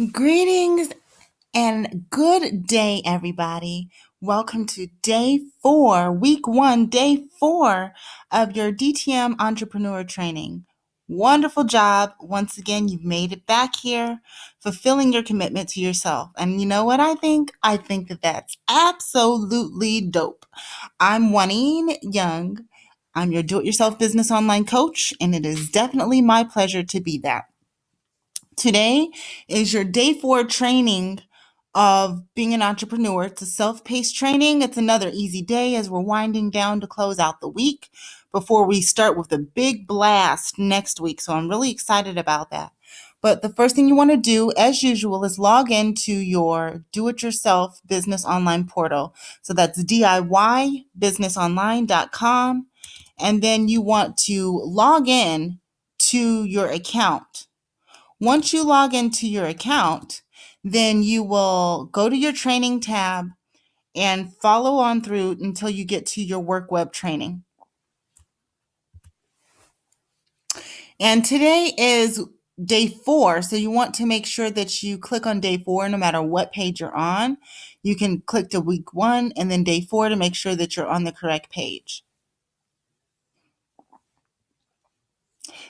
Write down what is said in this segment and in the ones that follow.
Greetings and good day, everybody. Welcome to day 4, week 1, day 4 of your DTM entrepreneur training. Wonderful job. Once again, you've made it back here, fulfilling your commitment to yourself. And you know what I think? I think that that's absolutely dope. I'm Juanine Young. I'm your do-it-yourself business online coach, and it is definitely my pleasure to be that. Today is your day 4 training of being an entrepreneur. It's a self-paced training. It's another easy day as we're winding down to close out the week before we start with a big blast next week. So I'm really excited about that. But the first thing you want to do, as usual, is log into your do-it-yourself business online portal. So that's DIYbusinessonline.com. And then you want to log in to your account. Once you log into your account, then you will go to your training tab and follow on through until you get to your WorkWeb training. And today is day 4, so you want to make sure that you click on day 4 no matter what page you're on. You can click to week 1 and then day 4 to make sure that you're on the correct page.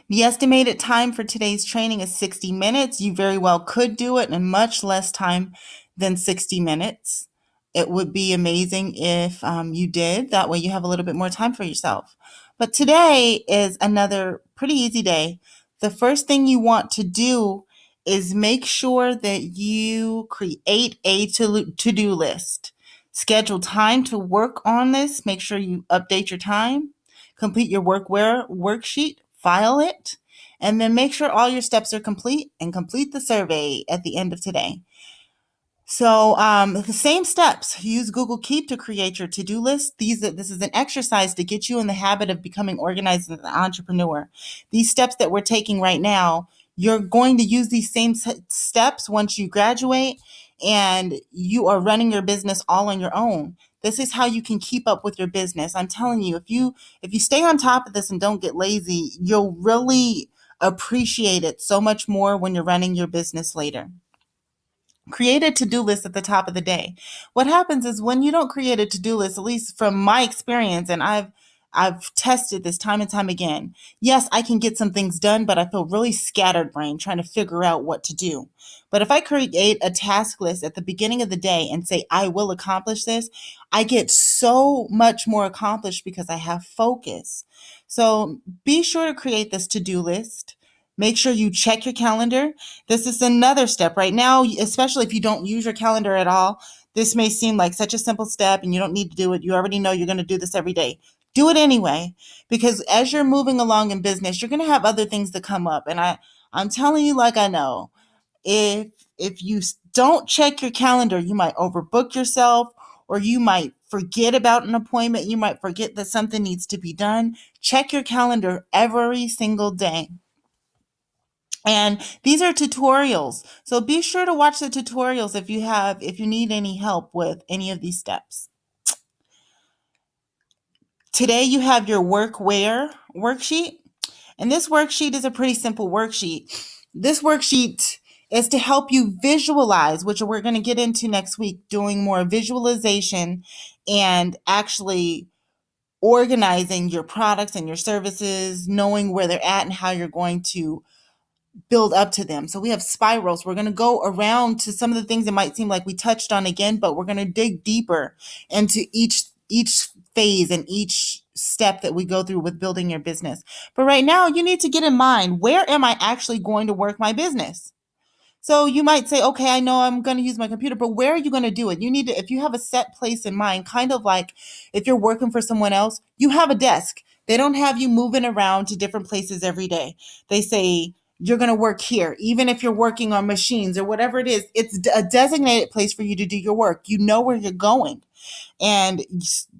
The estimated time for today's training is 60 minutes. You very well could do it in much less time than 60 minutes. It would be amazing if you did. That way you have a little bit more time for yourself. But today is another pretty easy day. The first thing you want to do is make sure that you create a to-do list. Schedule time to work on this. Make sure you update your time. Complete your WorkWeb worksheet. File it, and then make sure all your steps are complete and complete the survey at the end of today. So the same steps. Use Google Keep to create your to-do list. This is an exercise to get you in the habit of becoming organized as an entrepreneur. These steps that we're taking right now, you're going to use these same steps once you graduate and you are running your business all on your own. This is how you can keep up with your business. I'm telling you, if you stay on top of this and don't get lazy, you'll really appreciate it so much more when you're running your business later. Create a to-do list at the top of the day. What happens is when you don't create a to-do list, at least from my experience, and I've tested this time and time again. Yes, I can get some things done, but I feel really scattered brain trying to figure out what to do. But if I create a task list at the beginning of the day and say, I will accomplish this, I get so much more accomplished because I have focus. So be sure to create this to-do list. Make sure you check your calendar. This is another step right now, especially if you don't use your calendar at all. This may seem like such a simple step and you don't need to do it. You already know you're going to do this every day. Do it anyway, because as you're moving along in business, you're going to have other things that come up. And I'm telling you, like I know, if you don't check your calendar, you might overbook yourself, or you might forget about an appointment. You might forget that something needs to be done. Check your calendar every single day. And these are tutorials. So be sure to watch the tutorials if you need any help with any of these steps. Today you have your WorkWeb worksheet. And this worksheet is a pretty simple worksheet. This worksheet is to help you visualize, which we're going to get into next week, doing more visualization and actually organizing your products and your services, knowing where they're at and how you're going to build up to them. So we have spirals. We're going to go around to some of the things that might seem like we touched on again, but we're going to dig deeper into each phase and each step that we go through with building your business. But right now, you need to get in mind, where am I actually going to work my business? So you might say, okay, I know I'm going to use my computer, but where are you going to do it? You need to, if you have a set place in mind, kind of like if you're working for someone else, you have a desk. They don't have you moving around to different places every day. They say, you're going to work here. Even if you're working on machines or whatever it is, it's a designated place for you to do your work. You know where you're going. And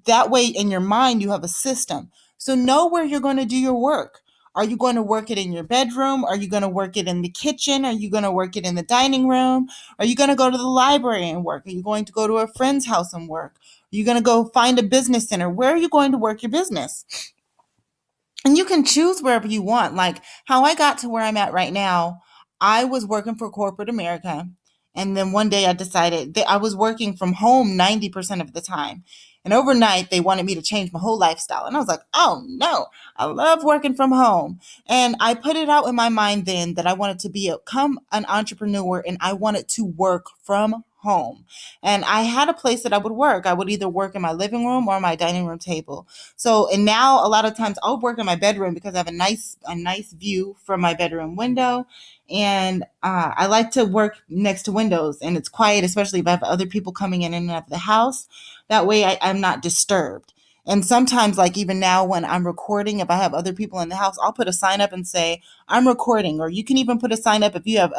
that way in your mind, you have a system. So know where you're going to do your work. Are you going to work it in your bedroom? Are you going to work it in the kitchen? Are you going to work it in the dining room? Are you going to go to the library and work? Are you going to go to a friend's house and work? Are you going to go find a business center? Where are you going to work your business? And you can choose wherever you want. Like how I got to where I'm at right now, I was working for corporate America. And then one day I decided that I was working from home 90% of the time. And overnight, they wanted me to change my whole lifestyle. And I was like, oh no, I love working from home. And I put it out in my mind then that I wanted to become an entrepreneur and I wanted to work from home. And I had a place that I would work. I would either work in my living room or my dining room table. So, and now a lot of times I'll work in my bedroom because I have a nice view from my bedroom window. And I like to work next to windows and it's quiet, especially if I have other people coming in and out of the house. That way I'm not disturbed. And sometimes, like even now when I'm recording, if I have other people in the house, I'll put a sign up and say, I'm recording. Or you can even put a sign up if you have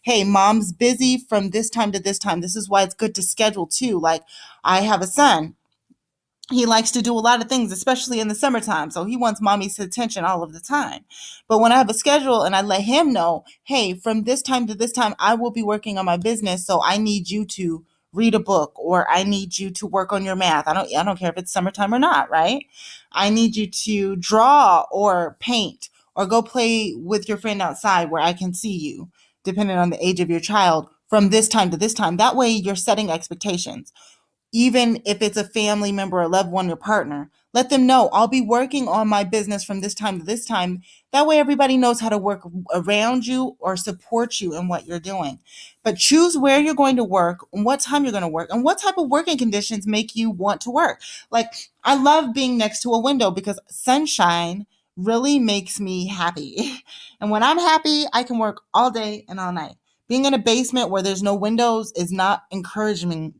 hey, mom's busy from this time to this time. This is why it's good to schedule too. Like I have a son, he likes to do a lot of things, especially in the summertime. So he wants mommy's attention all of the time. But when I have a schedule and I let him know, hey, from this time to this time, I will be working on my business. So I need you to read a book or I need you to work on your math. I don't care if it's summertime or not, right? I need you to draw or paint or go play with your friend outside where I can see you, depending on the age of your child, from this time to this time. That way you're setting expectations, even if it's a family member, a loved one, or partner. Let them know I'll be working on my business from this time to this time. That way, everybody knows how to work around you or support you in what you're doing. But choose where you're going to work, and what time you're going to work, and what type of working conditions make you want to work. Like, I love being next to a window because sunshine really makes me happy. And when I'm happy, I can work all day and all night. Being in a basement where there's no windows is not encouraging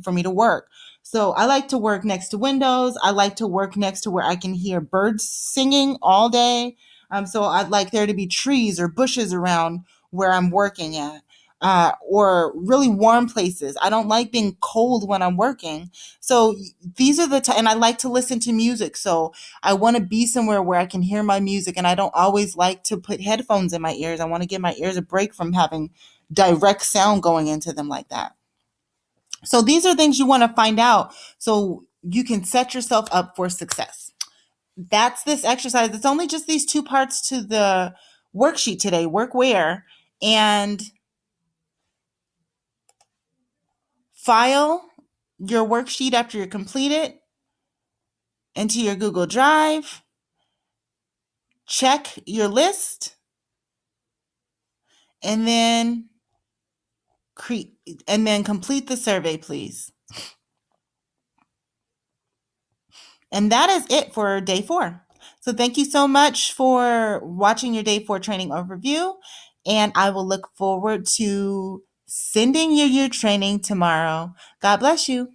for me to work. So I like to work next to windows. I like to work next to where I can hear birds singing all day. So I'd like there to be trees or bushes around where I'm working at. Or really warm places. I don't like being cold when I'm working. So these are and I like to listen to music. So I want to be somewhere where I can hear my music and I don't always like to put headphones in my ears. I want to give my ears a break from having direct sound going into them like that. So these are things you want to find out so you can set yourself up for success. That's this exercise. It's only just these two parts to the worksheet today, work where, and file your worksheet after you complete it into your Google Drive. Check your list and then complete the survey, please. And that is it for day 4. So thank you so much for watching your day 4 training overview. And I will look forward to sending you your training tomorrow. God bless you.